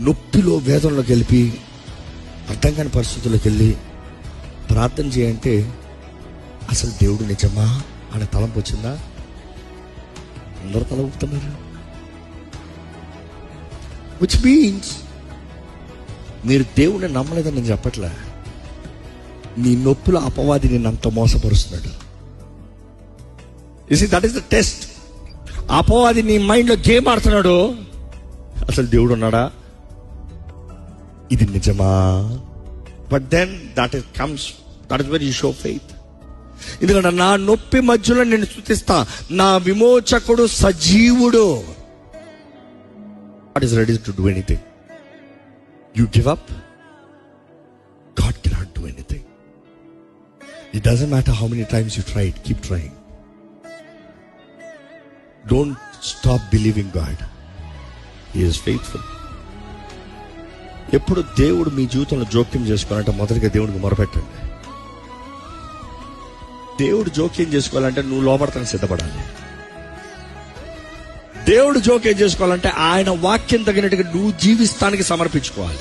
నొప్పిలో వేదనలోకి వెళ్ళి అర్థం కాని పరిస్థితుల్లోకి వెళ్ళి ప్రార్థన చేయంటే అసలు దేవుడు నిజమా అనే తలంపు వచ్చిందా? అందరూ తల ఊపుతున్నారు. విచ్ మీన్స్ మీరు దేవుడిని నమ్మలేదని నేను చెప్పట్లే. నీ నొప్పుల అపవాది నిన్ను అంత మోసపరుస్తున్నాడు. That is the test. అపవాది నీ మైండ్లో గేమ్ ఆడుతున్నాడు. అసలు దేవుడు ఉన్నాడా? ఇది నిజమా? But then that is where you show faith. ఎందుకంటే నా నొప్పి మధ్యలో నేను స్తుతిస్తా, నా విమోచకుడు సజీవుడు. God is ready to do anything. You give up, God cannot do anything. It doesn't matter how many times you try it, keep trying. Don't stop believing God. He is faithful. ఎప్పుడు దేవుడు మీ జీవితంలో జోక్యం చేసుకోవాలంటే మొదటిగా దేవుడికి మొరపెట్టండి. దేవుడు జోక్యం చేసుకోవాలంటే నువ్వు లోపడతానికి సిద్ధపడాలి. దేవుడు జోక్యం చేసుకోవాలంటే ఆయన వాక్యం తగినట్టుగా నువ్వు జీవిస్తానికి సమర్పించుకోవాలి.